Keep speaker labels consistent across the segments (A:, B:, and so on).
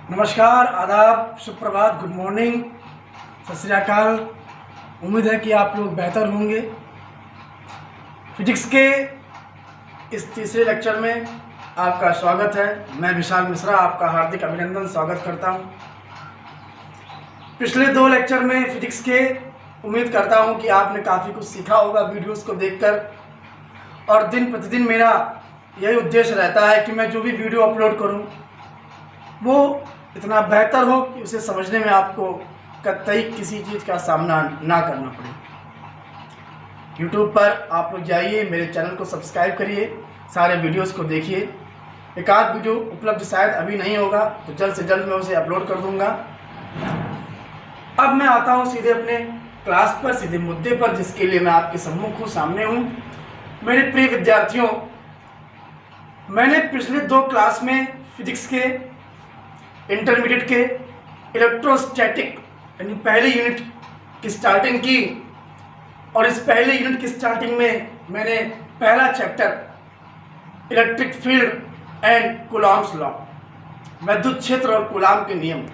A: नमस्कार, आदाब, सुप्रभात, गुड मॉर्निंग, सत श्री अकाल। उम्मीद है कि आप लोग बेहतर होंगे। फिजिक्स के इस तीसरे लेक्चर में आपका स्वागत है। मैं विशाल मिश्रा आपका हार्दिक अभिनंदन स्वागत करता हूं। पिछले 2 लेक्चर में फिजिक्स के उम्मीद करता हूं कि आपने काफ़ी कुछ सीखा होगा वीडियोस को देखकर, और दिन प्रतिदिन मेरा यही उद्देश्य रहता है कि मैं जो भी वीडियो अपलोड करूं वो इतना बेहतर हो कि उसे समझने में आपको कतई किसी चीज़ का सामना ना करना पड़े। YouTube पर आप लोग जाइए, मेरे चैनल को सब्सक्राइब करिए, सारे वीडियोस को देखिए। एक आध वीडियो उपलब्ध शायद अभी नहीं होगा, तो जल्द से जल्द मैं उसे अपलोड कर दूंगा। अब मैं आता हूँ सीधे अपने क्लास पर, सीधे मुद्दे पर, जिसके लिए मैं आपके सम्मुख हूँ, सामने हूँ। मेरे प्रिय विद्यार्थियों, मैंने पिछले 2 क्लास में फिजिक्स के इंटरमीडिएट के इलेक्ट्रोस्टैटिक यानी पहले यूनिट की स्टार्टिंग की, और इस पहले यूनिट की स्टार्टिंग में मैंने पहला chapter electric field and Coulomb's law, विद्युत क्षेत्र और कूलाम के नियम,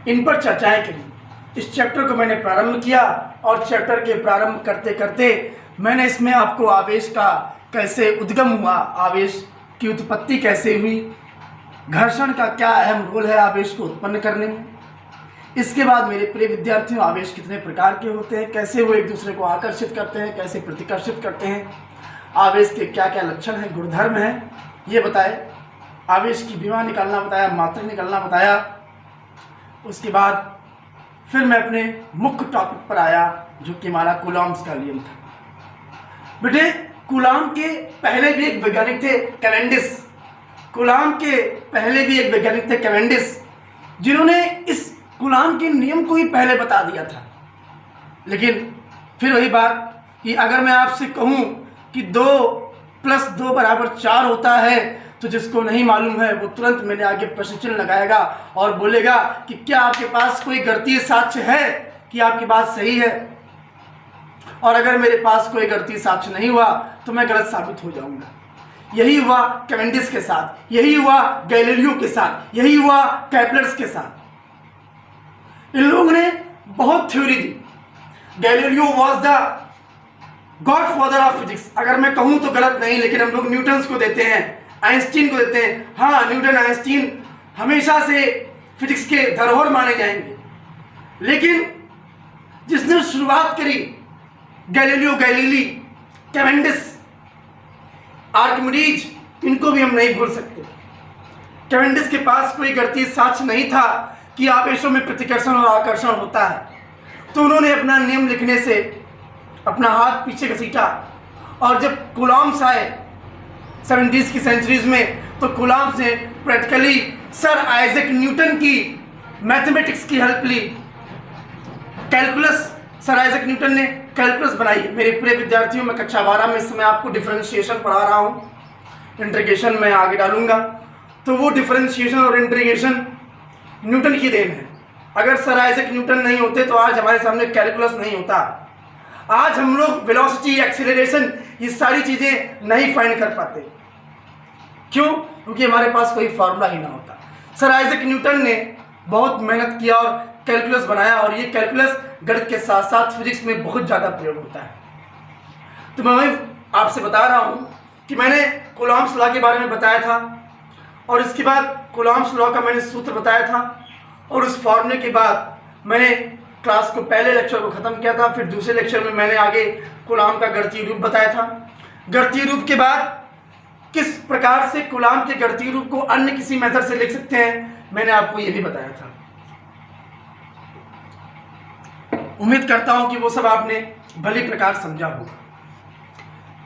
A: इन पर चर्चाएं करी। इस चैप्टर को मैंने प्रारंभ किया, और चैप्टर के प्रारंभ करते करते मैंने इसमें आपको आवेश का कैसे उद्गम हुआ, आवेश की उत्पत्ति कैसे हुई, घर्षण का क्या अहम रोल है आवेश को उत्पन्न करने में। इसके बाद मेरे प्रिय विद्यार्थियों, आवेश कितने प्रकार के होते हैं, कैसे वो एक दूसरे को आकर्षित करते हैं, कैसे प्रतिकर्षित करते हैं, आवेश के क्या क्या लक्षण हैं, गुणधर्म हैं, ये बताए। आवेश की विमा निकालना बताया, मात्रा निकालना बताया। उसके बाद फिर मैं अपने मुख्य टॉपिक पर आया, जो कि हमारा कूलॉम्स का नियम था। बेटे, कूलाम के पहले भी एक वैज्ञानिक थे, कैवेंडिश। कूलाम के पहले भी एक वैज्ञानिक थे, कैवेंडिश, जिन्होंने इस कूलाम के नियम को ही पहले बता दिया था। लेकिन फिर वही बात कि अगर मैं आपसे कहूं कि 2 + 2 = 4 होता है, तो जिसको नहीं मालूम है वो तुरंत मेरे आगे प्रश्न चिन्ह लगाएगा और बोलेगा कि क्या आपके पास कोई गणितीय साक्ष्य है कि आपकी बात सही है। और अगर मेरे पास कोई गणितीय साक्ष्य नहीं हुआ तो मैं गलत साबित हो जाऊंगा। यही हुआ कैवेंडिश के साथ, यही हुआ गैलीलियो के साथ, यही हुआ केपलर के साथ। इन लोगों ने बहुत theory the. Galileo was the godfather of physics. अगर मैं कहूं तो गलत नहीं, लेकिन हम लोग न्यूटन को देते हैं, आइंस्टीन को देते हैं। हाँ, न्यूटन आइंस्टीन हमेशा से फिजिक्स के धरोहर माने जाएंगे, लेकिन जिसने शुरुआत करी, गैलीलियो गैलीली, कैवेंडिश, आर्किमिडीज, इनको भी हम नहीं भूल सकते। कैवेंडिश के पास कोई गणितीय साक्ष्य नहीं था कि आवेशों में प्रतिकर्षण और आकर्षण होता है, तो उन्होंने अपना नियम लिखने से अपना हाथ पीछे घसीटा। और जब कूलॉम्स आए 70s की सेंचुरीज में, तो कूलॉम्स ने प्रैक्टिकली सर आइजैक न्यूटन की मैथमेटिक्स की हेल्प ली। कैलकुलस, सर आइजैक न्यूटन ने कैलकुलस बनाई। मेरे प्रिय विद्यार्थियों, मैं कक्षा 12 में इस समय आपको डिफरेंशिएशन पढ़ा रहा हूँ, इंटीग्रेशन मैं आगे डालूंगा। तो वो डिफरेंशिएशन और इंटीग्रेशन न्यूटन की देन है। अगर सर आइजैक न्यूटन नहीं होते तो आज हमारे सामने कैलकुलस नहीं होता। आज हम लोग वेलोसिटी, एक्सीलरेशन, ये सारी चीज़ें नहीं फाइंड कर पाते। क्यों? क्योंकि हमारे पास कोई फॉर्मूला ही ना होता। सर आइजैक न्यूटन ने बहुत मेहनत किया और कैलकुलस बनाया, और ये कैलकुलस गणित के साथ साथ फिजिक्स में बहुत ज़्यादा प्रयोग होता है। तो मैं वही आपसे बता रहा हूँ कि मैंने कूलॉम्स लॉ के बारे में बताया था, और इसके बाद कूलॉम्स लॉ का मैंने सूत्र बताया था, और उस फॉर्मूले के बाद मैंने क्लास को पहले लेक्चर को ख़त्म किया था। फिर दूसरे लेक्चर में मैंने आगे कूलाम का गणितीय रूप बताया था। गणितीय रूप के बाद किस प्रकार से कूलाम के गणितीय रूप को अन्य किसी मेथड से लिख सकते हैं, मैंने आपको ये भी बताया था। उम्मीद करता हूं कि वो सब आपने भली प्रकार समझा होगा।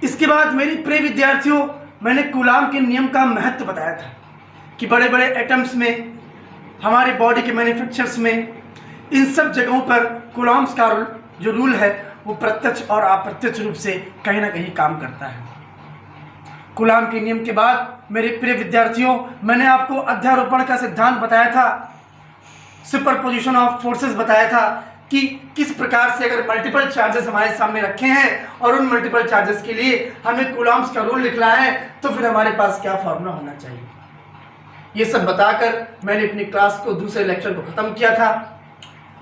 A: इसके बाद मेरी प्रिय विद्यार्थियों, मैंने कूलाम के नियम का महत्व बताया था कि बड़े बड़े एटम्स में, हमारे बॉडी के मैन्युफैक्चर्स में, इन सब जगहों पर कूलॉम्स का जो रूल है वो प्रत्यक्ष और अप्रत्यक्ष रूप से कहीं ना कहीं काम करता है। कूलाम के नियम के बाद मेरे प्रिय विद्यार्थियों, मैंने आपको अध्यारोपण का सिद्धांत बताया था, सुपरपोजिशन ऑफ फोर्सेस बताया था कि किस प्रकार से अगर मल्टीपल चार्जेस हमारे सामने रखे हैं और उन मल्टीपल चार्जेस के लिए हमें कूलॉम्स का रूल लिखना है, तो फिर हमारे पास क्या फॉर्मूला होना चाहिए। ये सब बताकर मैंने अपनी क्लास को दूसरे लेक्चर को ख़त्म किया था।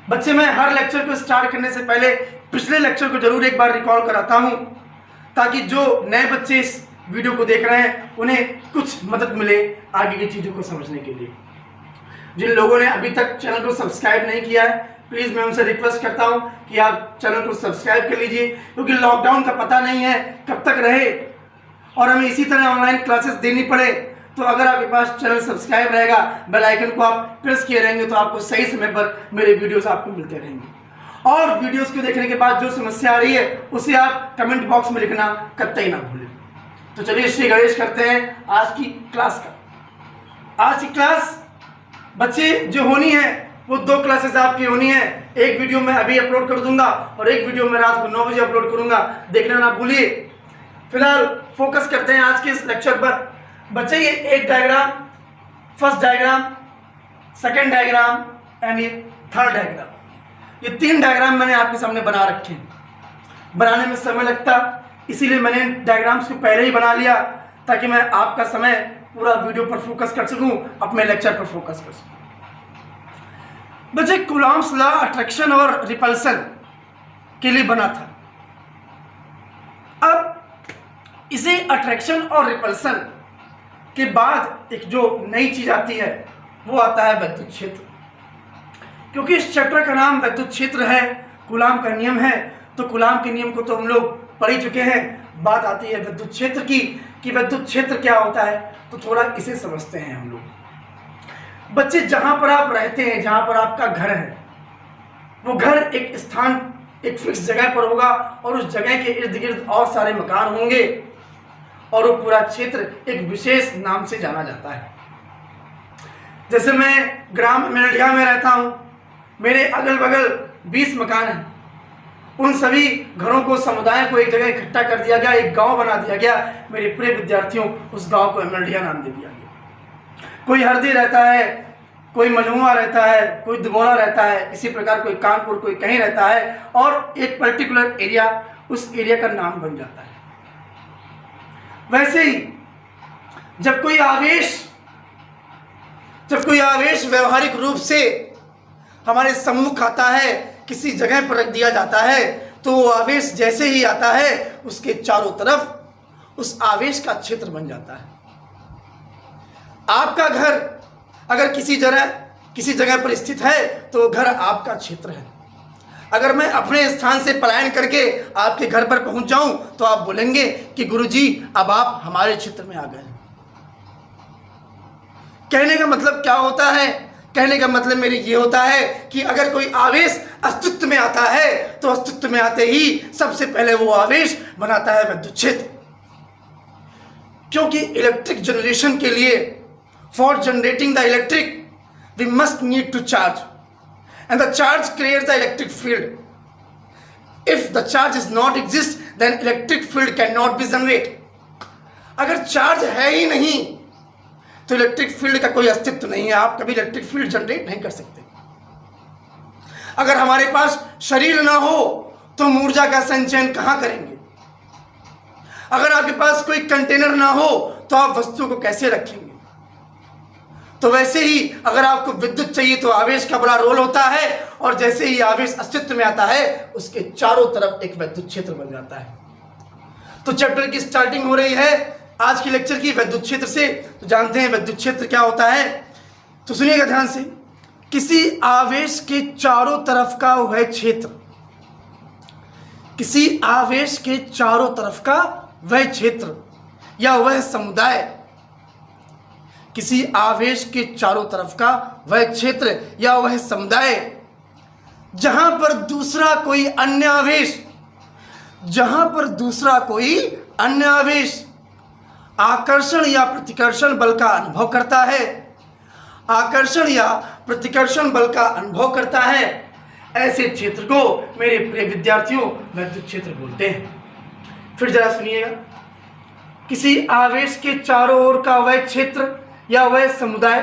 A: बच्चे, मैं हर लेक्चर को स्टार्ट करने से पहले पिछले लेक्चर को जरूर एक बार रिकॉल कराता हूँ, ताकि जो नए बच्चे इस वीडियो को देख रहे हैं उन्हें कुछ मदद मिले आगे की चीज़ों को समझने के लिए। जिन लोगों ने अभी तक चैनल को सब्सक्राइब नहीं किया है, प्लीज़ मैं उनसे रिक्वेस्ट करता हूं कि आप चैनल को सब्सक्राइब कर लीजिए, क्योंकि लॉकडाउन का पता नहीं है कब तक रहे और हमें इसी तरह ऑनलाइन क्लासेस देनी पड़े। तो अगर आपके पास चैनल सब्सक्राइब रहेगा, बेल आइकन को आप प्रेस किए रहेंगे, तो आपको सही समय पर मेरे वीडियोस आपको मिलते रहेंगे। और वीडियोस को देखने के बाद जो समस्या आ रही है उसे आप कमेंट बॉक्स में लिखना कतई ना भूलें। तो चलिए श्री गणेश करते हैं आज की क्लास का। आज की क्लास बच्चे जो होनी है वो 2 क्लासेस आपकी होनी है। एक वीडियो मैं अभी अपलोड कर दूंगा और एक वीडियो मैं रात को 9 बजे अपलोड करूंगा, देखना ना भूलिए। फिलहाल फोकस करते हैं आज के इस लेक्चर पर। बच्चे, ये एक diagram, first diagram, second diagram and ये थर्ड डायग्राम, ये 3 डायग्राम मैंने आपके सामने बना रखे हैं। बनाने में समय लगता, इसीलिए मैंने डायग्राम्स को पहले ही बना लिया, ताकि मैं आपका समय पूरा वीडियो पर फोकस कर सकूं, अपने लेक्चर पर फोकस कर सकूं। बच्चे, कूलॉम्स लॉ अट्रैक्शन और रिपल्सन के लिए बना था। अब इसे अट्रैक्शन और रिपल्सन के बाद एक जो नई चीज आती है वो आता है विद्युत क्षेत्र। क्योंकि इस चैप्टर का नाम विद्युत क्षेत्र है, कूलॉम का नियम है, तो कूलॉम के नियम को तो हम लोग पढ़ ही चुके हैं। बात आती है विद्युत क्षेत्र की कि विद्युत क्षेत्र क्या होता है, तो थोड़ा इसे समझते हैं हम लोग। बच्चे, जहां पर आप रहते हैं, जहां पर आपका घर है, वो घर एक स्थान, एक फिक्स जगह पर होगा और उस जगह के इर्द गिर्द और सारे मकान होंगे और वो पूरा क्षेत्र एक विशेष नाम से जाना जाता है। जैसे मैं ग्राम मेल्डिया में रहता हूं, मेरे अगल बगल 20 मकान हैं। उन सभी घरों को, समुदाय को एक जगह इकट्ठा कर दिया गया, एक गांव बना दिया गया। मेरे पूरे विद्यार्थियों उस गांव को मेल्डिया नाम दे दिया गया। कोई हरदी रहता है, कोई मजमुआ रहता है, कोई दुबौला रहता है, इसी प्रकार कोई कानपुर, कोई कहीं रहता है और एक पर्टिकुलर एरिया, उस एरिया का नाम बन जाता है। वैसे ही जब कोई आवेश व्यवहारिक रूप से हमारे सम्मुख आता है, किसी जगह पर रख दिया जाता है, तो वो आवेश जैसे ही आता है उसके चारों तरफ उस आवेश का क्षेत्र बन जाता है। आपका घर अगर किसी जगह पर स्थित है तो वो घर आपका क्षेत्र है। अगर मैं अपने स्थान से पलायन करके आपके घर पर पहुंच जाऊं तो आप बोलेंगे कि गुरुजी अब आप हमारे क्षेत्र में आ गए। कहने का मतलब क्या होता है? कहने का मतलब मेरे ये होता है कि अगर कोई आवेश अस्तित्व में आता है तो अस्तित्व में आते ही सबसे पहले वो आवेश बनाता है विद्युत क्षेत्र। क्योंकि इलेक्ट्रिक जनरेशन के लिए, for generating the electric, we must need to charge and the charge creates the electric field. If the charge is not exist, then electric field cannot be generated. अगर चार्ज है ही नहीं तो electric field का कोई अस्तित्व नहीं है, आप कभी इलेक्ट्रिक फील्ड जनरेट नहीं कर सकते। अगर हमारे पास शरीर ना हो तो हम ऊर्जा का संचयन कहां करेंगे? अगर आपके पास कोई कंटेनर ना हो तो आप वस्तु को कैसे रखेंगे? तो वैसे ही अगर आपको विद्युत चाहिए तो आवेश का बड़ा रोल होता है, और जैसे ही आवेश अस्तित्व में आता है उसके चारों तरफ एक विद्युत क्षेत्र बन जाता है। तो चैप्टर की स्टार्टिंग हो रही है आज के लेक्चर की विद्युत क्षेत्र से। तो जानते हैं विद्युत क्षेत्र क्या होता है, तो सुनिएगा ध्यान से। किसी आवेश के चारों तरफ का वह क्षेत्र, किसी आवेश के चारों तरफ का वह क्षेत्र या वह समुदाय, किसी आवेश के चारों तरफ का वह क्षेत्र या वह समुदाय जहां पर दूसरा कोई अन्य आवेश, जहां पर दूसरा कोई अन्य आवेश आकर्षण या प्रतिकर्षण बल का अनुभव करता है, आकर्षण या प्रतिकर्षण बल का अनुभव करता है, ऐसे क्षेत्र को मेरे प्रिय विद्यार्थियों विद्युत क्षेत्र बोलते हैं। फिर जरा सुनिएगा, किसी आवेश के चारों ओर का वह क्षेत्र या वह समुदाय,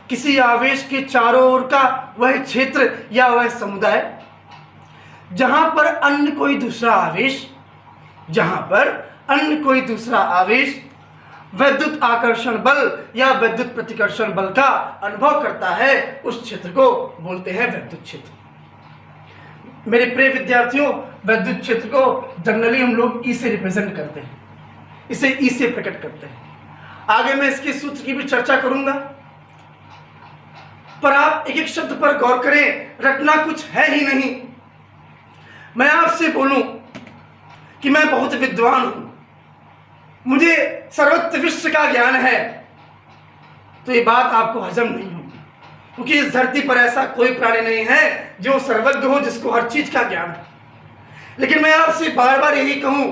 A: किसी आवेश के चारों ओर का वह क्षेत्र या वह समुदाय जहां पर अन्य कोई दूसरा आवेश, जहां पर अन्य कोई दूसरा आवेश वैद्युत आकर्षण बल या वैद्युत प्रतिकर्षण बल का अनुभव करता है, उस क्षेत्र को बोलते हैं वैद्युत क्षेत्र। मेरे प्रिय विद्यार्थियों, वैद्युत क्षेत्र को जनरली हम लोग ई से रिप्रेजेंट करते हैं, इसे ई से प्रकट करते हैं। आगे मैं इसके सूत्र की भी चर्चा करूंगा, पर आप एक एक शब्द पर गौर करें, रटना कुछ है ही नहीं। मैं आपसे बोलूं कि मैं बहुत विद्वान हूं, मुझे सर्वत्र विश्व का ज्ञान है, तो ये बात आपको हजम नहीं होगी, क्योंकि इस धरती पर ऐसा कोई प्राणी नहीं है जो सर्वज्ञ हो, जिसको हर चीज का ज्ञान है। लेकिन मैं आपसे बार बार यही कहूं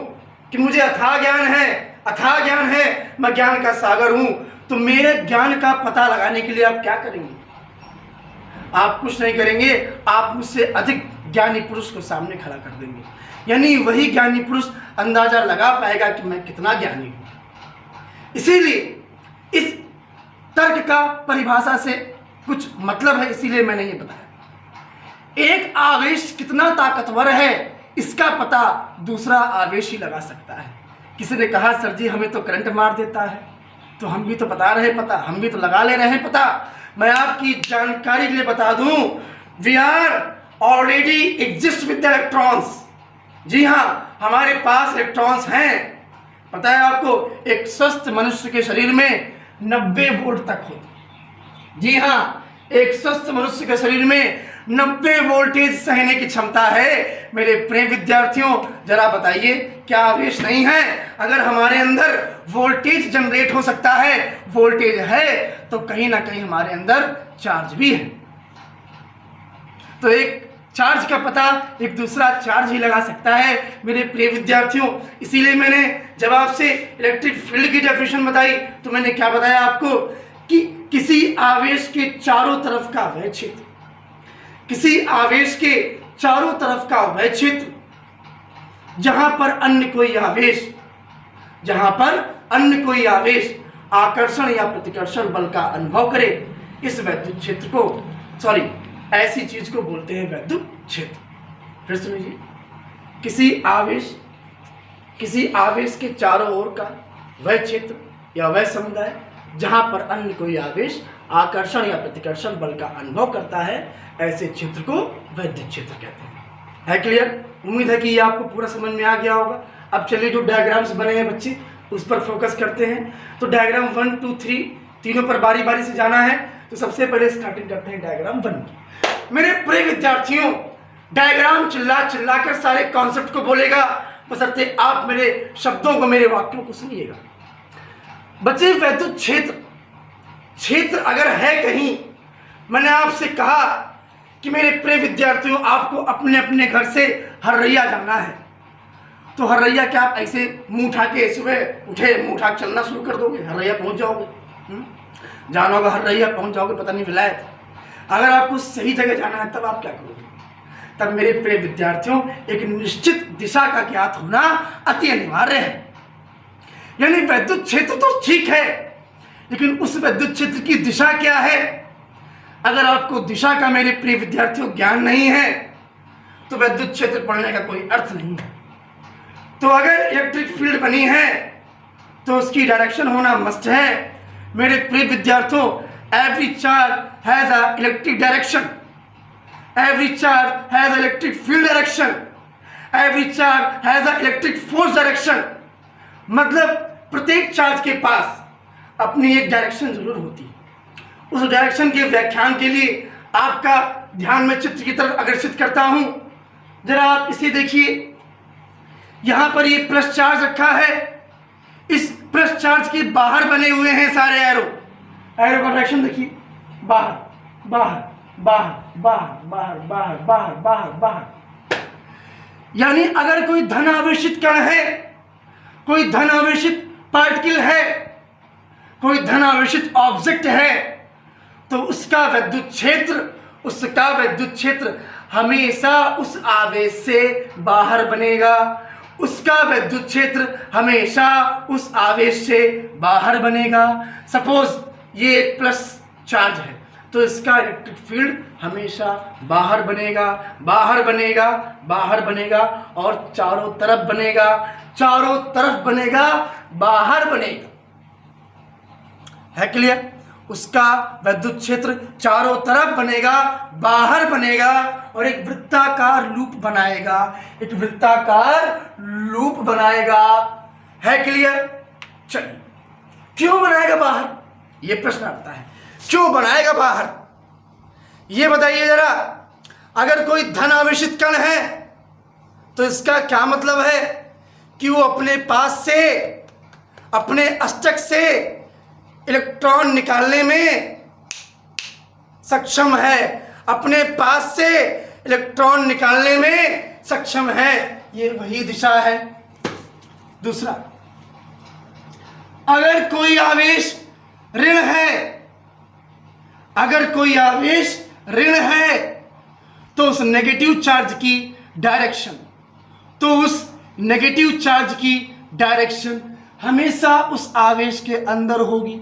A: कि मुझे अथाह ज्ञान है, मैं ज्ञान का सागर हूं। तो मेरे ज्ञान का पता लगाने के लिए आप क्या करेंगे? आप कुछ नहीं करेंगे, आप मुझसे अधिक ज्ञानी पुरुष को सामने खड़ा कर देंगे, यानी वही ज्ञानी पुरुष अंदाजा लगा पाएगा कि मैं कितना ज्ञानी हूं। इसीलिए इस तर्क का परिभाषा से कुछ मतलब है, इसीलिए मैंने ये बताया। एक आवेश कितना ताकतवर है, इसका पता दूसरा आवेश ही लगा सकता है। किसी ने कहा सर जी हमें तो करंट मार देता है, तो हम भी तो बता रहे पता, हम भी तो लगा ले रहे हैं पता। मैं आपकी जानकारी के लिए बता दूं, we are already exist with the electrons. जी हाँ, हमारे पास इलेक्ट्रॉन्स हैं। पता है आपको, एक स्वस्थ मनुष्य के शरीर में 90 वोल्ट तक होते। जी हाँ, एक स्वस्थ मनुष्य के शरीर में 90 वोल्टेज सहने की क्षमता है। मेरे प्रिय विद्यार्थियों, जरा बताइए क्या आवेश नहीं है? अगर हमारे अंदर वोल्टेज जनरेट हो सकता है, वोल्टेज है, तो कहीं ना कहीं हमारे अंदर चार्ज भी है। तो एक चार्ज का पता एक दूसरा चार्ज ही लगा सकता है मेरे प्रिय विद्यार्थियों। इसीलिए मैंने जब आपसे इलेक्ट्रिक फील्ड की डेफिनेशन बताई, तो मैंने क्या बताया आपको कि किसी आवेश के चारों तरफ का वह क्षेत्र, किसी आवेश के चारों तरफ का वह क्षेत्र जहां पर अन्य कोई आवेश आकर्षण या प्रतिकर्षण बल का अनुभव करे, इस वैद्युत क्षेत्र को ऐसी चीज को बोलते हैं वैद्युत क्षेत्र। फिर सुनिए, किसी आवेश के चारों ओर का वह क्षेत्र या वह समुदाय जहां पर अन्य कोई आवेश आकर्षण या प्रतिकर्षण बल का अनुभव करता है, ऐसे क्षेत्र को वैद्युत क्षेत्र कहते हैं। है क्लियर? उम्मीद है कि ये आपको पूरा समझ में आ गया होगा। अब चलिए जो डायग्राम्स बने हैं बच्चे, उस पर फोकस करते हैं। तो डायग्राम 1, 2, 3 तीनों पर बारी बारी से जाना है। तो सबसे पहले स्टार्टिंग करते हैं डायग्राम 1 की। मेरे प्रिय विद्यार्थियों, डायग्राम चिल्ला कर सारे कॉन्सेप्ट को बोलेगा, बशर्ते आप मेरे शब्दों को, मेरे वाक्यों को सुनिएगा। बच्चे, वैद्युत क्षेत्र अगर है कहीं, मैंने आपसे कहा कि मेरे प्रिय विद्यार्थियों, आपको अपने अपने घर से हर्रैया जाना है। तो हर्रैया क्या आप ऐसे मुंह उठा के सुबह उठे मुंह उठा के चलना शुरू कर दोगे? हर्रैया पहुंच जाओगे? जाना होगा हर्रैया, पहुंच जाओगे, पता नहीं विलायत। अगर आपको सही जगह जाना है तब आप क्या करोगे? तब मेरे प्रिय विद्यार्थियों, एक निश्चित दिशा का ज्ञात होना अति अनिवार्य है। यानी वैद्युत क्षेत्र तो ठीक है, लेकिन उस वैद्युत क्षेत्र की दिशा क्या है? अगर आपको दिशा का मेरे प्रिय विद्यार्थियों ज्ञान नहीं है, तो वैद्युत क्षेत्र पढ़ने का कोई अर्थ नहीं है। तो अगर इलेक्ट्रिक फील्ड बनी है, तो उसकी डायरेक्शन होना मस्ट है। मेरे प्रिय विद्यार्थियों, every charge has a electric direction, every charge has a electric field direction, every charge has a electric force direction. मतलब प्रत्येक चार्ज के पास अपनी एक डायरेक्शन जरूर होती है। उस डायरेक्शन के व्याख्यान के लिए आपका ध्यान में चित्र की तरफ आकर्षित करता हूं। जरा आप इसे देखिए, यहां पर ये प्लस चार्ज रखा है। इस प्लस चार्ज के बाहर बने हुए हैं सारे एरो का डायरेक्शन देखिए, बाहर बाहर बाहर बाहर बाहर बाहर बाहर बाहर बाहर। यानी अगर कोई धन आवेशित कण है, कोई धन आवेशित पार्टिकल है, कोई धन आवेशित ऑब्जेक्ट है, तो उसका वैद्युत क्षेत्र हमेशा उस आवेश से बाहर बनेगा। उसका वैद्युत क्षेत्र हमेशा उस आवेश से बाहर बनेगा। सपोज ये एक प्लस चार्ज है, तो इसका इलेक्ट्रिक फील्ड हमेशा बाहर बनेगा, बाहर बनेगा, बाहर बनेगा और चारों तरफ बनेगा, चारों तरफ बनेगा, बाहर बनेगा। है क्लियर। उसका विद्युत क्षेत्र चारों तरफ बनेगा, बाहर बनेगा और एक वृत्ताकार लूप बनाएगा, एक वृत्ताकार लूप बनाएगा, है क्लियर। चलिए, क्यों बनाएगा बाहर, ये प्रश्न आता है, क्यों बनाएगा बाहर ये बताइए जरा। अगर कोई धन आवेशित कण है तो इसका क्या मतलब है कि वो अपने पास से, अपने अष्टक से इलेक्ट्रॉन निकालने में सक्षम है, अपने पास से इलेक्ट्रॉन निकालने में सक्षम है, ये वही दिशा है। दूसरा, अगर कोई आवेश ऋण है, अगर कोई आवेश ऋण है तो उस नेगेटिव चार्ज की डायरेक्शन, तो उस नेगेटिव चार्ज की डायरेक्शन हमेशा उस आवेश के अंदर होगी।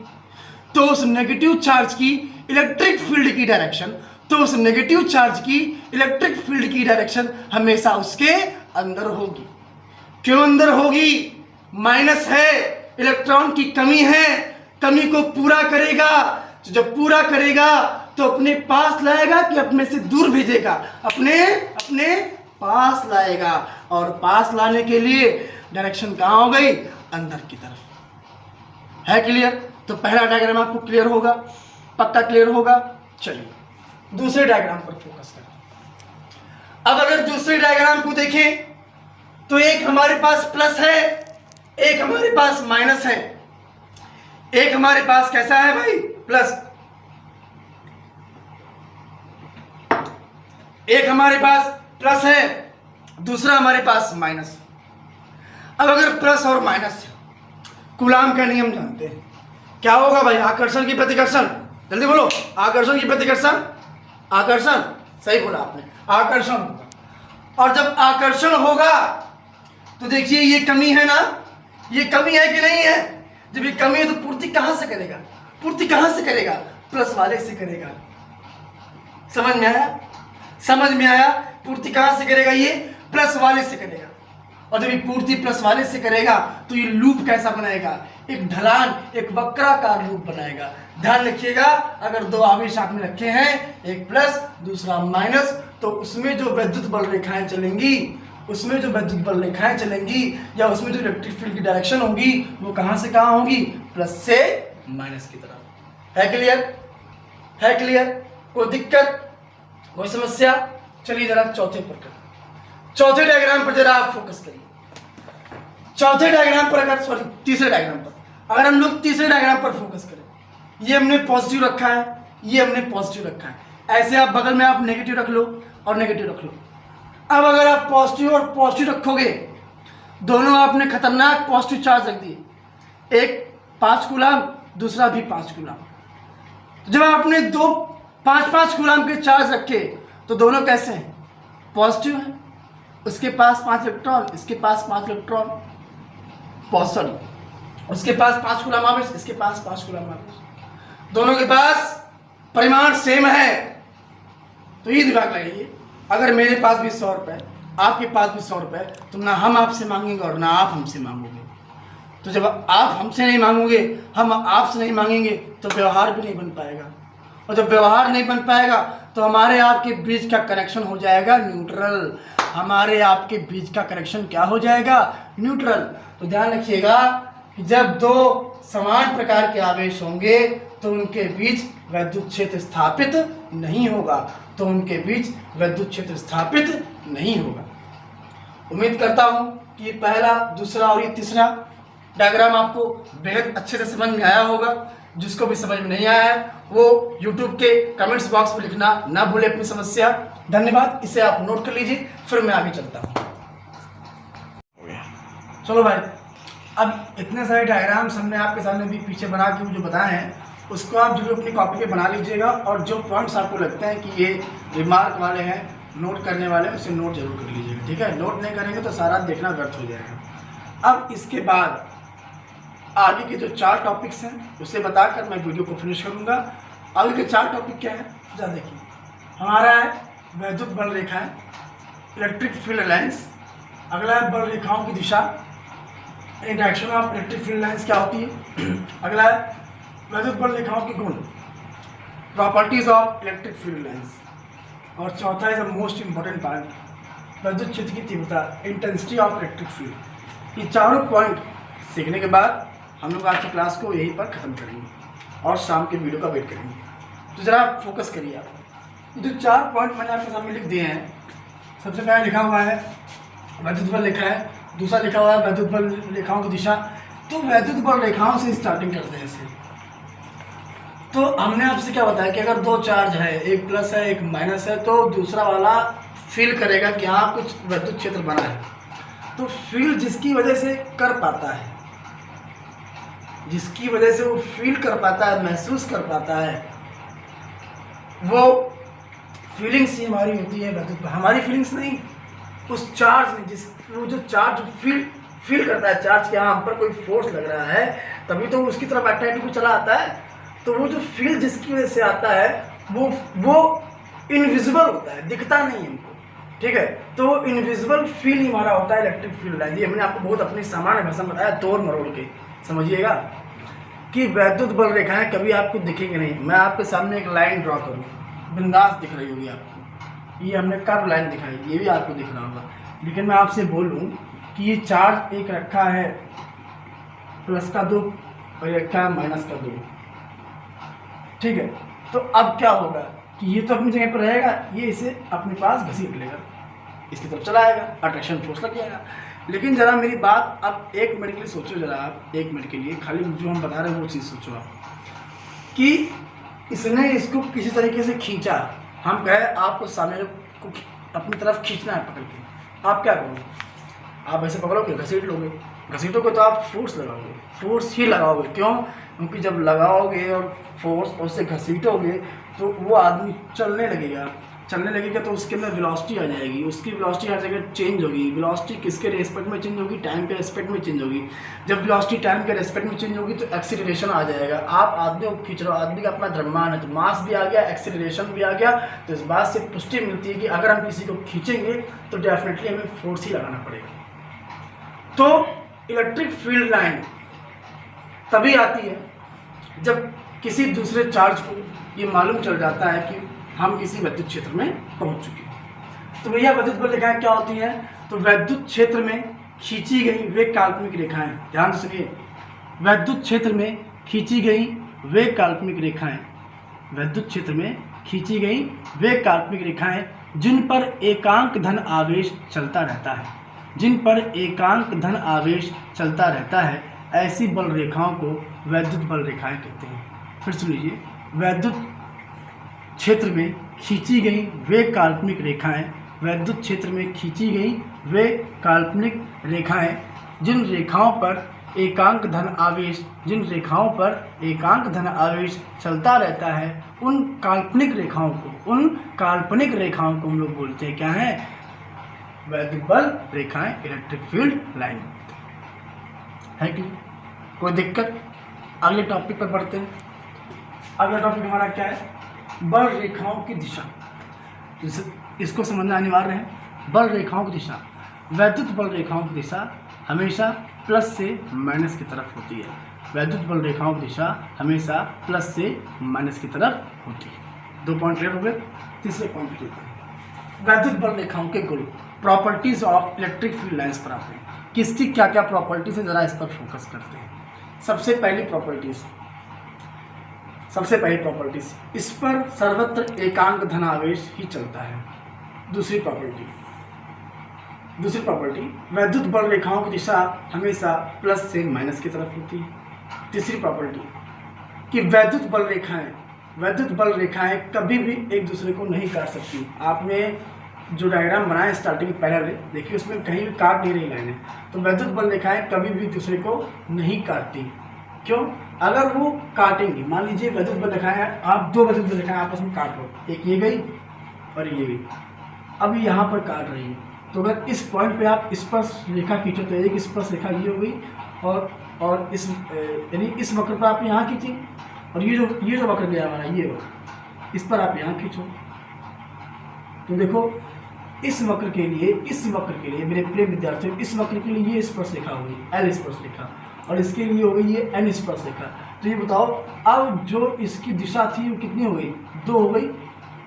A: तो उस नेगेटिव चार्ज की इलेक्ट्रिक फील्ड की डायरेक्शन, तो उस नेगेटिव चार्ज की इलेक्ट्रिक फील्ड की डायरेक्शन हमेशा उसके अंदर होगी। क्यों अंदर होगी? माइनस है, इलेक्ट्रॉन की कमी है, कमी को पूरा करेगा। जब पूरा करेगा तो अपने पास लाएगा कि अपने से दूर भेजेगा? अपने पास लाएगा, और पास लाने के लिए डायरेक्शन कहाँ हो गई? अंदर की तरफ। है क्लियर? तो पहला डायग्राम आपको क्लियर होगा, पक्का क्लियर होगा। चलिए दूसरे डायग्राम पर फोकस करें। अब अगर दूसरे डायग्राम को देखें तो एक हमारे पास प्लस है, एक हमारे पास माइनस है। एक हमारे पास कैसा है भाई? प्लस। एक हमारे पास प्लस है, दूसरा हमारे पास माइनस। अब अगर प्लस और माइनस है, कूलाम का नियम जानते हैं, क्या होगा भाई? आकर्षण की प्रतिकर्षण। जल्दी बोलो, आकर्षण की प्रतिकर्षण। आकर्षण, सही बोला आपने, आकर्षण होगा। और जब आकर्षण होगा तो देखिए ये कमी है ना, ये कमी है कि नहीं है? जब ये कमी है तो पूर्ति कहां से करेगा? पूर्ति कहां से करेगा? प्लस वाले से करेगा। समझ में आया? समझ में आया? पूर्ति कहां से करेगा? ये प्लस वाले से करेगा। और जब ये पूर्ति प्लस वाले से करेगा तो ये लूप कैसा बनाएगा? एक ढलान, एक वक्राकार लूप बनाएगा। ध्यान रखिएगा, अगर दो आवेश आपने रखे हैं, एक प्लस दूसरा माइनस, तो उसमें जो विद्युत बल रेखाएं चलेंगी, उसमें जो विद्युत बल रेखाएं चलेंगी या उसमें जो इलेक्ट्रिक फील्ड की डायरेक्शन होगी वो कहां से कहां होगी? प्लस से माइनस की तरफ। है क्लियर? है क्लियर? कोई दिक्कत, कोई समस्या? चलिए जरा चौथे पर करें, चौथे डायग्राम पर जरा आप फोकस करिए। चौथे डायग्राम पर, अगर सॉरी तीसरे डायग्राम पर, अगर हम लोग तीसरे डायग्राम पर फोकस करें, ये हमने पॉजिटिव रखा है, ये हमने पॉजिटिव रखा है। ऐसे आप बगल में आप नेगेटिव रख लो और नेगेटिव रख लो। अब अगर आप पॉजिटिव और पॉजिटिव रखोगे, दोनों आपने खतरनाक पॉजिटिव चार्ज रख दिए, एक 5 कूलाम, दूसरा भी 5 कूलाम। जब आपने दो 5-5 कूलाम के चार्ज रखे तो दोनों कैसे हैं? पॉजिटिव हैं। उसके पास 5 इलेक्ट्रॉन, इसके पास 5 इलेक्ट्रॉन, सॉरी उसके पास 5 कूलाम आवेश, इसके पास 5 कूलाम आवेश, दोनों के पास परिमाण सेम है। तो ये दिमाग लगाइए, अगर मेरे पास भी 100 रुपये, आपके पास भी 100 रुपये, तो ना हम आपसे मांगेंगे और ना आप हमसे मांगोगे। तो जब आप हमसे नहीं मांगोगे, हम आपसे नहीं मांगेंगे, तो व्यवहार भी नहीं बन पाएगा। और जब व्यवहार नहीं बन पाएगा तो हमारे आपके बीच का कनेक्शन हो जाएगा न्यूट्रल। हमारे आपके बीच का कनेक्शन क्या हो जाएगा? न्यूट्रल। तो ध्यान रखिएगा कि जब दो समान प्रकार के आवेश होंगे तो उनके बीच विद्युत क्षेत्र स्थापित नहीं होगा, तो उनके बीच विद्युत क्षेत्र स्थापित नहीं होगा। उम्मीद करता हूं कि पहला, दूसरा और ये तीसरा डायग्राम आपको बेहद अच्छे से समझ में आया होगा। जिसको भी समझ में नहीं आया है वो YouTube के कमेंट्स बॉक्स में लिखना ना भूले अपनी समस्या। धन्यवाद, इसे आप नोट कर लीजिए, फिर मैं आगे चलता हूँ। चलो भाई, अब इतने सारे डायग्राम्स हमने आपके सामने भी पीछे बना के जो बताए हैं उसको आप जरूर अपनी कॉपी पे बना लीजिएगा, और जो पॉइंट्स आपको लगते हैं कि ये रिमार्क वाले हैं, नोट करने वाले हैं, उसे नोट जरूर कर लीजिएगा। ठीक है? नोट नहीं करेंगे तो सारा देखना व्यर्थ हो जाएगा। अब इसके बाद आगे के जो 4 टॉपिक्स हैं उसे बताकर मैं वीडियो को फिनिश करूंगा। आगे के 4 टॉपिक क्या है? जरा देखिए, हमारा है विद्युत बल रेखाएं, इलेक्ट्रिक फील्ड लाइंस। अगला है बल रेखाओं की दिशा, direction of electric field lines क्या होती है। अगला है वैद्युत बल रेखाओं के गुण, properties of electric field lines, और चौथा is the most important part, वैद्युत क्षेत्र की तीव्रता, इंटेंसिटी ऑफ इलेक्ट्रिक फील्ड। ये चारों पॉइंट सीखने के बाद हम लोग आज की क्लास को यहीं पर ख़त्म करेंगे और शाम के वीडियो का वेट करेंगे। तो ज़रा फोकस करिए आप। ये जो 4 पॉइंट मैंने आपके सामने लिख दिए हैं, सबसे पहले लिखा हुआ है वैद्युत बल रेखा है, दूसरा लिखा हुआ है वैद्युत बल रेखाओं की दिशा। तो वैद्युत बल रेखाओं से स्टार्टिंग करते हैं इसे। तो हमने आपसे क्या बताया कि अगर 2 चार्ज है, एक प्लस है एक माइनस है, तो दूसरा वाला फील करेगा कि हाँ कुछ वैद्युत क्षेत्र बना है। तो फील जिसकी वजह से कर पाता है, जिसकी वजह से वो फील कर पाता है, महसूस कर पाता है, वो फीलिंग्स ही हमारी होती है वैद्युत। हमारी फीलिंग्स नहीं, उस चार्ज में वो जो चार्ज फील करता है चार्ज के, हाँ हम पर कोई फोर्स लग रहा है, तभी तो उसकी तरफ एक्टिविटी को चला आता है। तो वो जो फील जिसकी वजह से आता है वो इनविजिबल होता है, दिखता नहीं है हमको, ठीक है। तो इनविजिबल फील ही हमारा होता है इलेक्ट्रिक फील्ड लाइन। ये हमने आपको बहुत अपनी सामान्य भाषा में बताया, तोड़ मरोड़ के समझिएगा कि वैद्युत बल रेखाएं कभी आपको दिखेंगे नहीं। मैं आपके सामने एक लाइन ड्रॉ करूँ, बिंदास दिख रही होगी आपको, ये हमने कर्व लाइन दिखाई, ये भी आपको दिख रहा होगा। लेकिन मैं आपसे बोलूँ कि ये चार्ज एक रखा है प्लस का 2 और एक रखा है माइनस का 2, ठीक है। तो अब क्या होगा कि ये तो अपनी जगह पर रहेगा, ये इसे अपने पास घसीट लेगा, इसकी तरफ चला आएगा, अट्रैक्शन फोर्स लग जाएगा। लेकिन ज़रा मेरी बात अब 1 मिनट के लिए सोचो, ज़रा आप 1 मिनट के लिए खाली जो हम बता रहे हैं वो चीज़ सोचो आप, कि इसने इसको किसी तरीके से खींचा। हम कहे आपको सामने को अपनी तरफ खींचना है पकड़ के, आप क्या करोगे? आप ऐसे पकड़ोगे, घसीट लोगे, घसीटोगे तो आप फोर्स लगाओगे, फोर्स ही लगाओगे। क्यों? क्योंकि जब लगाओगे और फोर्स और उससे घसीटोगे तो वो आदमी चलने लगेगा तो उसके अंदर वेलोसिटी आ जाएगी, उसकी वेलोसिटी हर जगह चेंज होगी। वेलोसिटी किसके रेस्पेक्ट में चेंज होगी? टाइम के रेस्पेक्ट में चेंज होगी। जब वेलोसिटी टाइम के रेस्पेक्ट में चेंज होगी तो एक्सीलरेशन आ जाएगा। आप आदमी को खींच रहे हो, आदमी का अपना द्रव्यमान है, तो मास भी आ गया, एक्सीलरेशन भी आ गया। तो इस बात से पुष्टि मिलती है कि अगर हम किसी को खींचेंगे तो डेफिनेटली हमें फोर्स ही लगाना पड़ेगा। तो इलेक्ट्रिक फील्ड लाइन तभी आती है जब किसी दूसरे चार्ज को ये मालूम चल जाता है कि हम किसी विद्युत क्षेत्र में पहुंच चुके हैं। तो भैया वैद्युत बल रेखाएं क्या होती हैं? तो वैद्युत क्षेत्र में खींची गई वे काल्पनिक रेखाएं, ध्यान से सुनिए, वैद्युत क्षेत्र में खींची गई वे काल्पनिक रेखाएं, वैद्युत क्षेत्र में खींची गई वे काल्पनिक रेखाएं जिन पर एकांक धन आवेश चलता रहता है, जिन पर एकांक धन आवेश चलता रहता है, ऐसी बल रेखाओं को वैद्युत बल रेखाएं कहते हैं। फिर सुन लीजिए, वैद्युत क्षेत्र में खींची गई वे काल्पनिक रेखाएं, वैद्युत क्षेत्र में खींची गई वे काल्पनिक रेखाएं जिन रेखाओं पर एकांक धन आवेश, जिन रेखाओं पर एकांक धन आवेश चलता रहता है, उन काल्पनिक रेखाओं को हम लोग बोलते हैं क्या है? वैद्युत बल रेखाएं, इलेक्ट्रिक फील्ड लाइन है कि कोई दिक्कत? अगले टॉपिक पर बढ़ते हैं। अगला टॉपिक हमारा क्या है? बल रेखाओं की दिशा। इसको समझना अनिवार्य है। बल रेखाओं की दिशा, वैद्युत बल रेखाओं की दिशा हमेशा प्लस से माइनस की तरफ होती है। वैद्युत बल रेखाओं की दिशा हमेशा प्लस से माइनस की तरफ होती है। 2 पॉइंट क्लियर हो गए। तीसरे पॉइंट क्लियर, वैद्युत बल रेखाओं के गुण, properties of electric field lines पर आते हैं। किसकी क्या क्या प्रॉपर्टीज है, जरा इस पर फोकस करते हैं। सबसे पहली प्रॉपर्टीज, इस पर सर्वत्र एकांक धन आवेश ही चलता है। दूसरी प्रॉपर्टी, वैद्युत बल रेखाओं की दिशा हमेशा प्लस से माइनस की तरफ होती है। तीसरी प्रॉपर्टी कि वैद्युत बल रेखाएं कभी भी एक दूसरे को नहीं काट सकती। आपने जो डायग्राम बनाया स्टार्टिंग पैनल में, देखिए उसमें कहीं भी काट नहीं रही लाइनें। तो वैद्युत बल रेखाएं कभी भी दूसरे को नहीं काटती। क्यों? अगर वो काटेंगी, मान लीजिए वैद्युत बल रेखाएं, आप 2 वैद्युत बल रेखाएं आपस में काट लो, एक ये गई और ये गई, अब यहाँ पर काट रही है। तो अगर इस पॉइंट पे आप स्पर्श रेखा खींचो तो एक स्पर्श रेखा ये हो गई, और इस यानी इस वक्र पर आप यहाँ खींची, और ये जो वक्र गया हमारा ये वक्र, इस पर आप यहाँ खींचो। तो देखो इस वक्र के लिए मेरे प्रिय विद्यार्थियों, इस वक्र के लिए ये स्पर्श रेखा होगी, एल स्पर्श रेखा, और इसके लिए हो गई ये n स्पर्शरेखा। तो ये बताओ अब जो इसकी दिशा थी वो कितनी हो गई, 2 हो गई।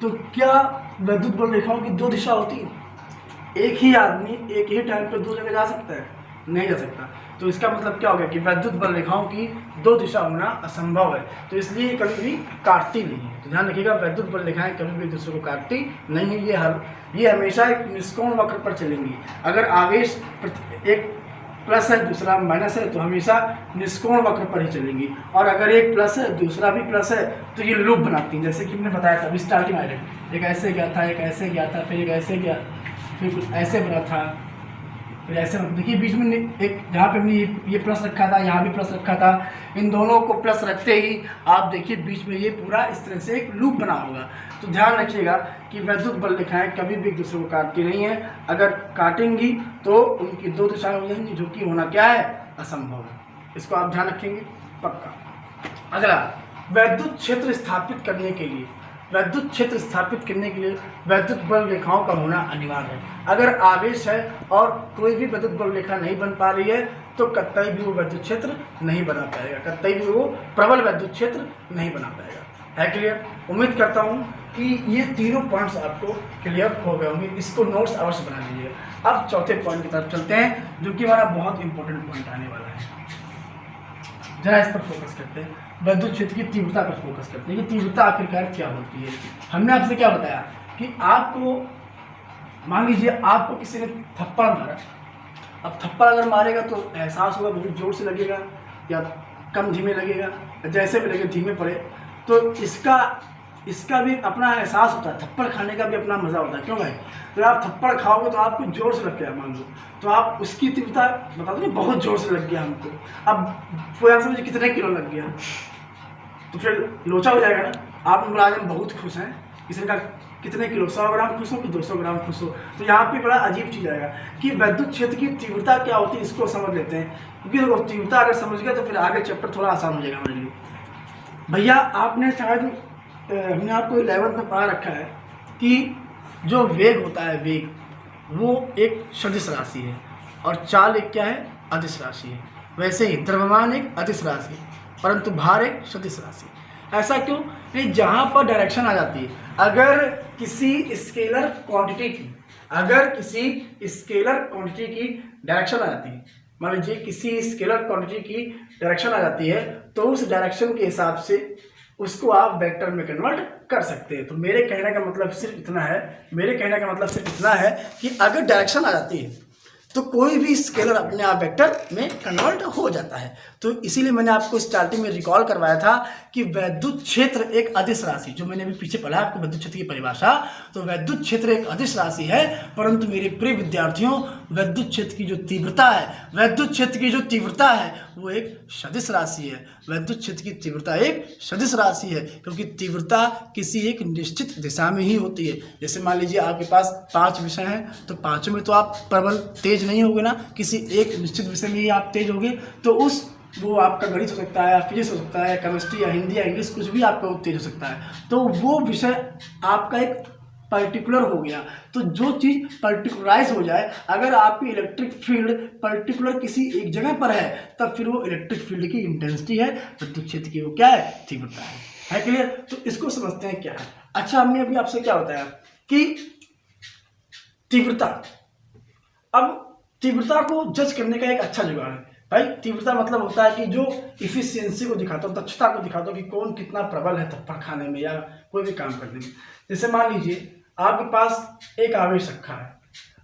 A: तो क्या वैद्युत बल रेखाओं की 2 दिशा होती है? एक ही आदमी एक ही टाइम पे 2 जगह जा सकता है? नहीं जा सकता। तो इसका मतलब क्या हो गया कि वैद्युत बल रेखाओं की 2 दिशा होना असंभव है। तो इसलिए कभी भी काटती नहीं है। तो ध्यान रखिएगा, वैद्युत बल रेखाएं कभी भी एक दूसरे को काटती नहीं है। ये हमेशा एक निष्कोण वक्र पर चलेंगी। अगर आवेश एक प्लस है दूसरा माइनस है तो हमेशा निष्कोण वक्र पर ही चलेंगी। और अगर एक प्लस है दूसरा भी प्लस है तो ये लूप बनाती हैं। जैसे कि हमने बताया था अभी स्टार्टिंग में, एक ऐसे गया था, एक ऐसे गया था, फिर एक ऐसे गया, फिर कुछ ऐसे बना था, फिर ऐसे। देखिए बीच में एक जहाँ पे हमने ये प्लस रखा था, यहाँ भी प्लस रखा था। इन दोनों को प्लस रखते ही आप देखिए बीच में ये पूरा इस तरह से एक लूप बना होगा। तो ध्यान रखिएगा कि वैद्युत बल रेखाएं कभी भी एक दूसरे को काटती नहीं है। अगर काटेंगी तो उनकी 2 दिशाएं हो जाएंगी, जो कि होना क्या है, असंभव है। इसको आप ध्यान रखेंगे पक्का। अगला, वैद्युत क्षेत्र स्थापित करने के लिए वैद्युत बल रेखाओं का होना अनिवार्य है। अगर आवेश है और कोई भी वैद्युत बल रेखा नहीं बन पा रही है तो कतई भी वो वैद्युत क्षेत्र नहीं बना पाएगा, कतई भी वो प्रबल वैद्युत क्षेत्र नहीं बना पाएगा। है क्लियर? उम्मीद करता हूँ कि ये तीनों पॉइंट्स आपको क्लियर हो गए होंगे। इसको नोट्स अवश्य बना लीजिएगा। अब चौथे पॉइंट की तरफ चलते हैं, जो कि हमारा बहुत इंपॉर्टेंट पॉइंट आने वाला है। जरा इस पर फोकस करते हैं, वैद्युत क्षेत्र की तीव्रता पर फोकस करते हैं कि तीव्रता आखिरकार क्या होती है। हमने आपसे क्या बताया कि आपको, मान लीजिए आपको किसी ने थप्पड़ मारा। अब थप्पड़ अगर मारेगा तो एहसास होगा, बहुत जोर से लगेगा या कम धीमे लगेगा, जैसे भी लगे धीमे पड़े। तो इसका भी अपना एहसास होता है, थप्पड़ खाने का भी अपना मज़ा होता है। क्यों भाई? तो आप थप्पड़ खाओगे तो आपको जोर से लग गया मान लो, तो आप उसकी तीव्रता बता दो, बहुत जोर से लग गया हमको। अब कोई समझे कितने किलो लग गया, तो फिर लोचा हो जाएगा ना। आप लोग आज हम बहुत खुश हैं, किसी ने कहा कितने किलो, 100 ग्राम खुश हो कि 200 ग्राम खुश हो। तो यहाँ पे बड़ा अजीब चीज़ आएगा कि वैद्युत क्षेत्र की तीव्रता क्या होती है, इसको समझ लेते हैं। क्योंकि देखो तीव्रता अगर समझ गया तो फिर आगे चैप्टर थोड़ा आसान हो जाएगा हमारे लिए। भैया आपने शायद हमने आपको 11th में पढ़ा रखा है कि जो वेग होता है, वेग वो एक सदिश राशि है और चाल एक क्या है, अदिश राशि है। वैसे ही द्रव्यमान एक अदिश राशि है परंतु भार एक सदिश राशि। ऐसा क्यों? नहीं, जहाँ पर डायरेक्शन आ जाती है, अगर किसी स्केलर क्वांटिटी की डायरेक्शन आ जाती है, मान लीजिए किसी स्केलर क्वांटिटी की डायरेक्शन आ जाती है, तो उस डायरेक्शन के हिसाब से उसको आप वेक्टर में कन्वर्ट कर सकते हैं। तो मेरे कहने का मतलब सिर्फ इतना है कि अगर डायरेक्शन आ जाती है तो कोई भी स्केलर अपने आप वेक्टर में कन्वर्ट हो जाता है। तो इसीलिए मैंने आपको स्टार्टिंग में रिकॉल करवाया था कि वैद्युत क्षेत्र एक अदिश राशि, जो मैंने अभी पीछे पढ़ा आपको वैद्युत क्षेत्र की परिभाषा, तो वैद्युत क्षेत्र एक अदिश राशि है। परंतु मेरे प्रिय विद्यार्थियों, वैद्युत क्षेत्र की जो तीव्रता है वो एक सदिश राशि है। वैद्युत क्षेत्र की तीव्रता एक सदिश राशि है, क्योंकि तीव्रता किसी एक निश्चित दिशा में ही होती है। जैसे मान लीजिए आपके पास 5 विषय हैं, तो 5 में तो आप प्रबल तेज नहीं होगे ना, किसी एक निश्चित विषय में ही आप तेज होगे। तो वो आपका गणित हो सकता है, फिजिक्स हो सकता है, केमिस्ट्री या हिंदी या इंग्लिश, कुछ भी आपका तेज हो सकता है। तो वो विषय आपका एक पर्टिकुलर हो गया। तो जो चीज़ पर्टिकुलराइज हो जाए, अगर आपकी इलेक्ट्रिक फील्ड पर्टिकुलर किसी एक जगह पर है, तब फिर वो इलेक्ट्रिक फील्ड की इंटेंसिटी है, विद्युत क्षेत्र की वो क्या है, तीव्रता है क्लियर? तो इसको समझते हैं क्या है। अच्छा, हमने अभी आपसे क्या बताया कि तीव्रता, अब तीव्रता को जज करने का एक अच्छा जुगाड़ है भाई। तीव्रता मतलब होता है कि जो इफिशियंसी को दिखाता हो, दक्षता को दिखाता हो कि कौन कितना प्रबल है थप्पड़ खाने में या कोई भी काम करने में। जैसे मान लीजिए आपके पास एक आवेश रखा है,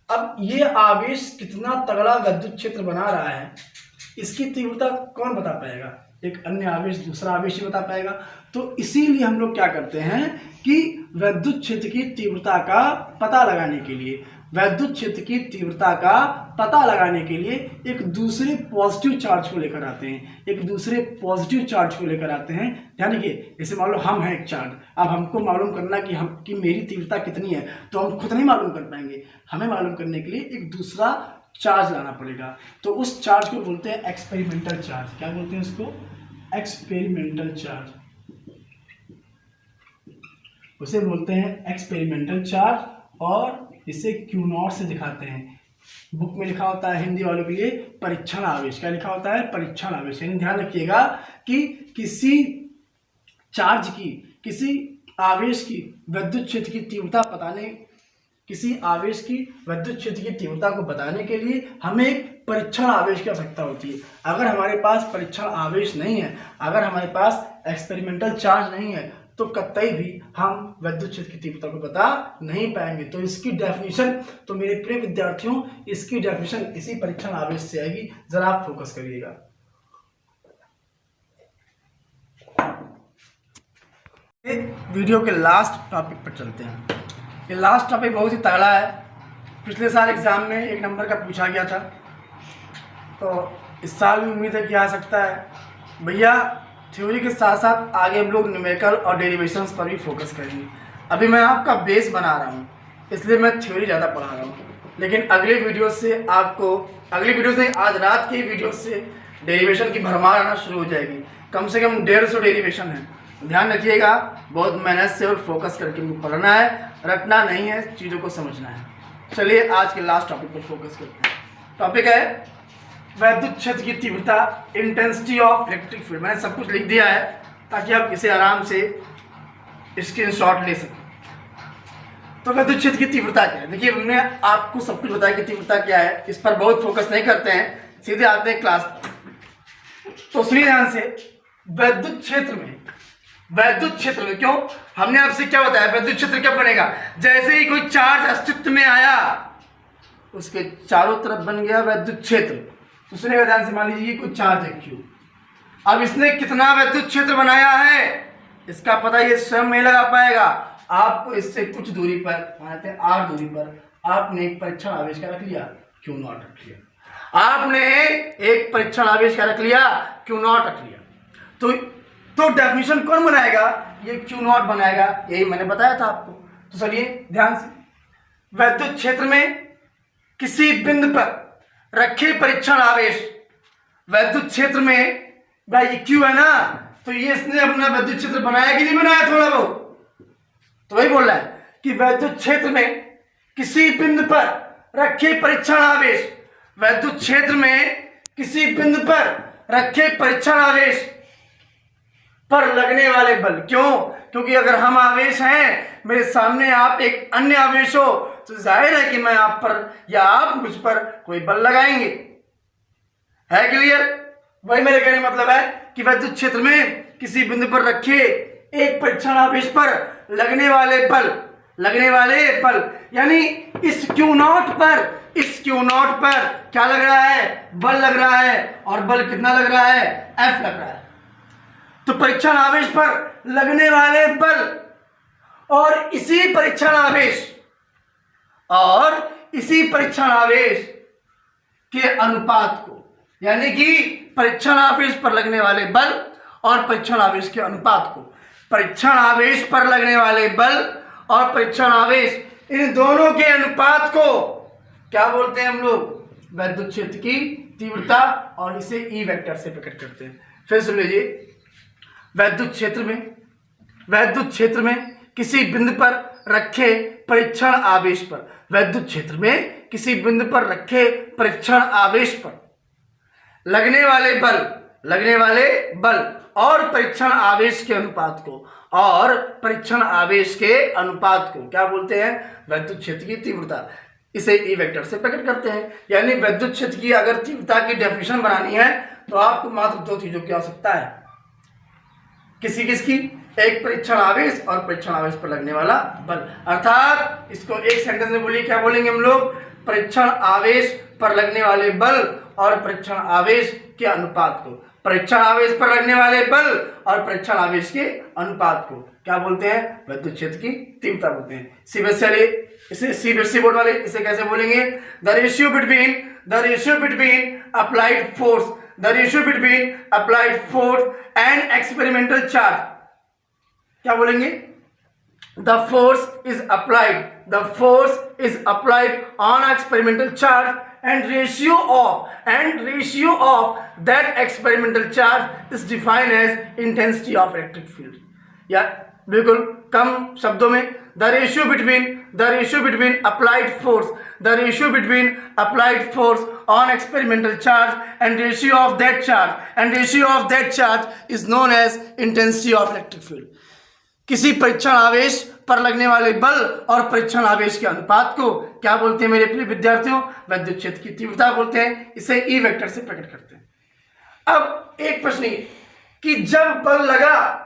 A: अब ये आवेश कितना तगड़ा विद्युत क्षेत्र बना रहा है, इसकी तीव्रता कौन बता पाएगा? एक अन्य आवेश, दूसरा आवेश ही बता पाएगा। तो इसीलिए हम लोग क्या करते हैं कि विद्युत क्षेत्र की तीव्रता का पता लगाने के लिए एक दूसरे पॉजिटिव चार्ज को लेकर आते हैं, ध्यान रखिए। जैसे मान लो हम हैं एक चार्ज, अब हमको मालूम करना कि मेरी तीव्रता कितनी है, तो हम खुद नहीं मालूम कर पाएंगे। हमें मालूम करने के लिए एक दूसरा चार्ज लाना पड़ेगा। तो उस चार्ज को बोलते हैं एक्सपेरिमेंटल चार्ज। क्या बोलते हैं उसको? Experimental charge. उसे बोलते हैं एक्सपेरिमेंटल चार्ज, और इसे Q0 से दिखाते हैं। बुक में लिखा होता है हिंदी वालों के लिए परीक्षण आवेश। क्या लिखा होता है? परीक्षण आवेश। यानी ध्यान रखिएगा कि किसी चार्ज की, किसी आवेश की विद्युत क्षेत्र की तीव्रता को बताने के लिए हमें एक परीक्षण आवेश की आवश्यकता होती है। अगर हमारे पास परीक्षण आवेश नहीं है, अगर हमारे पास एक्सपेरिमेंटल चार्ज नहीं है, तो कतई भी हम विद्युत क्षेत्र की तीव्रता को बता नहीं पाएंगे। तो इसकी डेफिनेशन, तो मेरे प्रिय विद्यार्थियों, इसकी डेफिनेशन इसी परीक्षण आवेश से आएगी। जरा आप फोकस करिएगा। वीडियो के लास्ट टॉपिक पर चलते हैं। ये लास्ट टॉपिक बहुत ही तगड़ा है। पिछले साल एग्जाम में 1 नंबर का पूछा गया था, तो इस साल भी उम्मीद है कि आ सकता है। भैया थ्योरी के साथ साथ आगे हम लोग न्यूमेरिकल और डेरिवेशंस पर भी फोकस करेंगे। अभी मैं आपका बेस बना रहा हूँ, इसलिए मैं थ्योरी ज़्यादा पढ़ा रहा हूँ, लेकिन अगले वीडियो से आज रात की वीडियो से डेरिवेशन की भरमार आना शुरू हो जाएगी। कम से कम 150 डेरिवेशन है। ध्यान रखिएगा, बहुत मेहनत से और फोकस करके पढ़ना है, रटना नहीं है, चीज़ों को समझना है। चलिए आज के लास्ट टॉपिक पर फोकस करते हैं। टॉपिक है वैद्युत क्षेत्र की तीव्रता, इंटेंसिटी ऑफ इलेक्ट्रिक फील्ड। मैंने सब कुछ लिख दिया है ताकि आप इसे आराम से स्क्रीनशॉट ले सकें। तो वैद्युत क्षेत्र की तीव्रता क्या है? देखिए, हमने आपको सब कुछ बताया कि तीव्रता क्या है, इस पर बहुत फोकस नहीं करते हैं, सीधे आते हैं क्लास। तो सुनिए ध्यान से, वैद्युत क्षेत्र में क्यों हमने आपसे क्या बताया? वैद्युत क्षेत्र क्या बनेगा? जैसे ही कोई चार्ज अस्तित्व में आया, उसके चारों तरफ बन गया वैद्युत क्षेत्र। तो सुनिएगा ध्यान से, मान लीजिए कोई चार्ज है Q। अब इसने कितना वैद्युत क्षेत्र बनाया है, इसका पता ये स्वयं नहीं लगा पाएगा। आपको इससे कुछ दूरी पर, मानते हैं R दूरी पर, आपने एक परीक्षण आवेश का रख लिया, Q0 रख लिया। आपने एक परीक्षण आवेश का रख लिया, Q0 रख लिया। तो डेफिनेशन कौन बनाएगा? ये Q0 बनाएगा। यही मैंने बताया था आपको। तो चलिए ध्यान से, वैद्युत क्षेत्र में किसी बिंदु पर रखे परीक्षण आवेश, वैद्युत क्षेत्र में, भाई ये Q है ना, तो ये इसने अपना वैद्युत क्षेत्र बनाया कि नहीं बनाया? थोड़ा बहुत तो वही बोल रहा है कि वैद्युत क्षेत्र में किसी बिंदु पर रखे परीक्षण आवेश, वैद्युत क्षेत्र में किसी बिंदु पर रखे परीक्षण आवेश पर लगने वाले बल। क्यों? क्योंकि अगर हम आवेश हैं, मेरे सामने आप एक अन्य आवेश हो, तो जाहिर है कि मैं आप पर या आप मुझ पर कोई बल लगाएंगे। है क्लियर? वही मेरे कहने मतलब है कि वैद्युत क्षेत्र में किसी बिंदु पर रखे एक परीक्षण आवेश पर लगने वाले बल, यानी इस Q0 पर क्या लग रहा है? बल लग रहा है। और बल कितना लग रहा है? F लग रहा है। तो परीक्षण आवेश पर लगने वाले बल और इसी परीक्षण आवेश के अनुपात को, यानी कि परीक्षण आवेश पर लगने वाले बल और परीक्षण आवेश के अनुपात को, परीक्षण आवेश पर लगने वाले बल और परीक्षण आवेश, इन दोनों के अनुपात को क्या बोलते हैं हम लोग? वैद्युत क्षेत्र की तीव्रता। और इसे E वेक्टर से प्रकट करते हैं। फिर सुन लीजिए, वैद्युत क्षेत्र में किसी बिंदु पर रखे परीक्षण आवेश पर, वैद्युत क्षेत्र में किसी बिंदु पर रखे परीक्षण आवेश पर लगने वाले बल और परीक्षण आवेश के अनुपात को, क्या बोलते हैं? वैद्युत क्षेत्र की तीव्रता। इसे E वेक्टर से प्रकट करते हैं। यानी वैद्युत क्षेत्र की अगर तीव्रता की डेफिनेशन बनानी है, तो आपको मात्र 2 चीजों की आवश्यकता है। किसकी? एक परीक्षण आवेश और परीक्षण आवेश पर लगने वाला बल। अर्थात इसको एक सेंटेंस में बोलिए, क्या बोलेंगे हम लोग? परीक्षण आवेश पर लगने वाले बल और परीक्षण आवेश के अनुपात को, परीक्षण आवेश पर लगने वाले बल और परीक्षण आवेश के अनुपात को क्या बोलते हैं? वैद्युत क्षेत्र की तीव्रता बोलते हैं। सीबीएसई बोर्ड वाले इसे कैसे बोलेंगे? The ratio between applied force and experimental charge. क्या बोलेंगे? The force is applied on experimental charge and ratio of that experimental charge is defined as intensity of electric field। या बिल्कुल कम शब्दों में, the ratio between applied force on experimental charge and ratio of that charge is known as intensity of electric field. किसी परीक्षण आवेश पर लगने वाले बल और परीक्षण आवेश के अनुपात को क्या बोलते हैं मेरे प्रिय विद्यार्थियों? विद्युत क्षेत्र की तीव्रता बोलते हैं। इसे ई वेक्टर से प्रकट करते हैं। अब एक प्रश्न ये कि जब बल लगा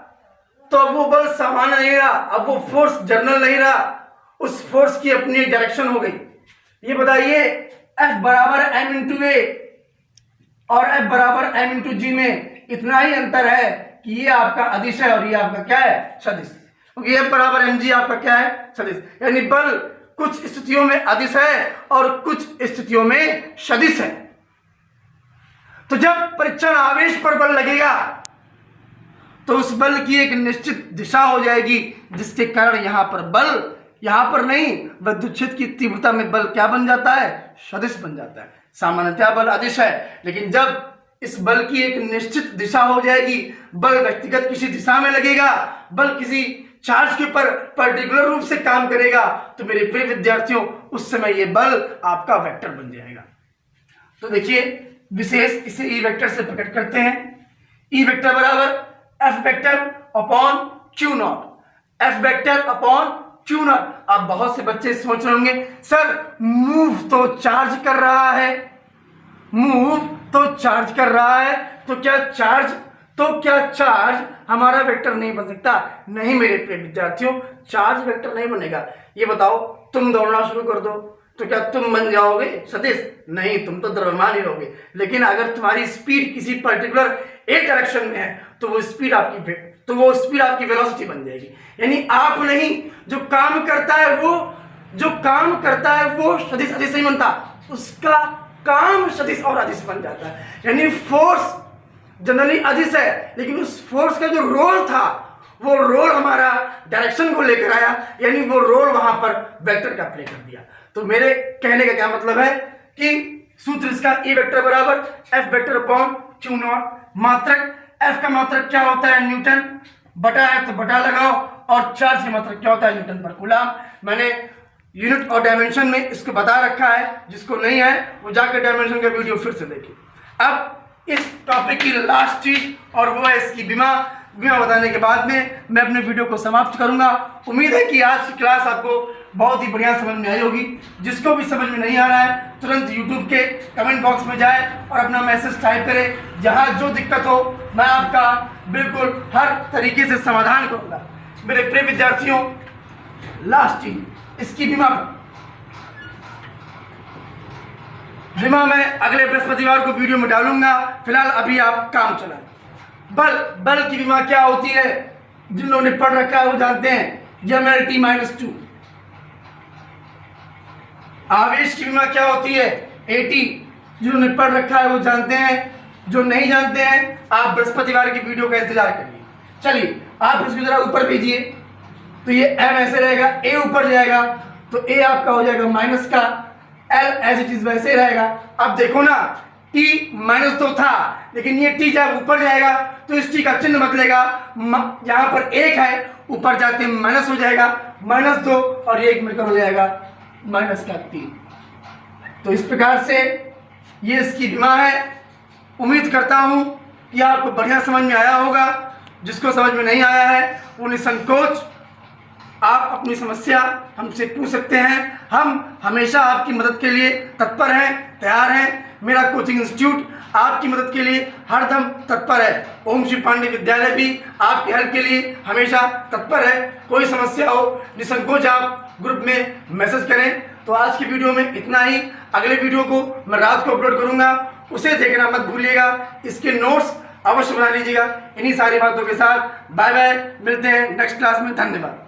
A: तो अब वो बल सामान्य नहीं रहा, अब वो फोर्स जनरल नहीं रहा, उस फोर्स की अपनी डायरेक्शन हो गई। ये बताइए F बराबर m इंटू ए और F बराबर m इंटू जी में इतना ही अंतर है कि ये आपका अदिश है और ये आपका क्या है? सदिश। क्योंकि F बराबर mg आपका क्या है? सदिश। यानी बल कुछ स्थितियों में अदिश है और कुछ स्थितियों में सदिश है। तो जब परीक्षण आवेश पर बल लगेगा तो उस बल की एक निश्चित दिशा हो जाएगी, जिसके कारण यहां पर बल, यहां पर नहीं, विद्युत क्षेत्र की तीव्रता में बल क्या बन जाता है? सदिश बन जाता है। सामान्यतः बल अदिश है, लेकिन जब इस बल की एक निश्चित दिशा हो जाएगी, बल व्यक्तिगत किसी दिशा में लगेगा, बल किसी चार्ज के ऊपर पर्टिकुलर रूप से काम करेगा, तो मेरे प्रिय विद्यार्थियों उस समय ये बल आपका वेक्टर बन जाएगा। तो देखिए विशेष इसे ई वेक्टर से प्रकट करते हैं। ई वेक्टर बराबर F vector upon Q not, F vector upon Q not. अब बहुत से बच्चे सोच रहे होंगे सर मूव तो चार्ज कर रहा है, तो क्या चार्ज हमारा वेक्टर नहीं बन सकता? नहीं मेरे प्रिय विद्यार्थियों, चार्ज वेक्टर नहीं बनेगा। ये बताओ तुम दौड़ना शुरू कर दो तो क्या तुम बन जाओगे सदिश? नहीं, तुम तो द्रव्यमान ही रहोगे। लेकिन अगर तुम्हारी स्पीड किसी पर्टिकुलर एक डायरेक्शन में है तो वो स्पीड आपकी वेलोसिटी बन जाएगी। यानी आप नहीं, जो काम करता है वो सदिश अदिश नहीं बनता, उसका काम सदिश और अदिश बन जाता है। यानी फोर्स जनरली अदिश है, लेकिन उस फोर्स का जो रोल था वो रोल हमारा डायरेक्शन को लेकर आया, यानी वो रोल वहां पर वेक्टर का प्ले कर दिया। तो मेरे कहने का क्या मतलब है कि सूत्र इसका ई वेक्टर बराबर F vector upon Q not. मात्रक एफ का मात्रक क्या होता है? न्यूटन। बटा है तो बटा लगाओ, और चार्ज का मात्रक क्या होता है? न्यूटन पर कूलम। मैंने यूनिट और डायमेंशन में इसको बता रखा है, जिसको नहीं है वो जाकर डायमेंशन का वीडियो फिर से देखिए। अब इस टॉपिक की लास्ट चीज और वो है इसकी विमा बताने के बाद में मैं अपने वीडियो को समाप्त करूंगा। उम्मीद है कि आज की क्लास आपको बहुत ही बढ़िया समझ में आई होगी। जिसको भी समझ में नहीं आ रहा है तुरंत YouTube के कमेंट बॉक्स में जाए और अपना मैसेज टाइप करें। जहां जो दिक्कत हो मैं आपका बिल्कुल हर तरीके से समाधान करूंगा। मेरे प्रिय विद्यार्थियों लास्ट चीज इसकी विमा मैं अगले बृहस्पतिवार को वीडियो में डालूंगा। फिलहाल अभी आप काम चलाएं। बल की विमा क्या होती है? जिन लोगों ने पढ़ रखा है वो जानते हैं, mLT-2। आवेश की विमा क्या होती है? AT। जिन्होंने पढ़ रखा है वो जानते हैं, जो नहीं जानते हैं आप बृहस्पतिवार की वीडियो का इंतजार करिए। चलिए आप इसको जरा ऊपर भेजिए, तो ये M ऐसे रहेगा, A ऊपर जाएगा तो A आपका हो जाएगा माइनस का, L एज इट इज वैसे रहेगा। अब देखो ना T -2 था, लेकिन ये T जब ऊपर जाएगा तो इस T का चिन्ह बदलेगा। यहाँ पर 1 है, ऊपर जाते माइनस हो जाएगा, -2 और 1 मिलकर हो जाएगा -3। तो इस प्रकार से ये इसकी विमा है। उम्मीद करता हूँ कि आपको बढ़िया समझ में आया होगा। जिसको समझ में नहीं आया है वो निसंकोच आप अपनी समस्या हमसे पूछ सकते हैं। हम हमेशा आपकी मदद के लिए तत्पर हैं, तैयार हैं। मेरा कोचिंग इंस्टीट्यूट आपकी मदद के लिए हरदम तत्पर है। ओम श्री पांडे विद्यालय भी आपके हेल्प के लिए हमेशा तत्पर है। कोई समस्या हो निसंकोच आप ग्रुप में मैसेज करें। तो आज की वीडियो में इतना ही। अगले वीडियो को मैं रात को अपलोड करूंगा, उसे देखना मत भूलिएगा। इसके नोट्स अवश्य बना लीजिएगा। इन्हीं सारी बातों के साथ बाय बाय, मिलते हैं नेक्स्ट क्लास में। धन्यवाद।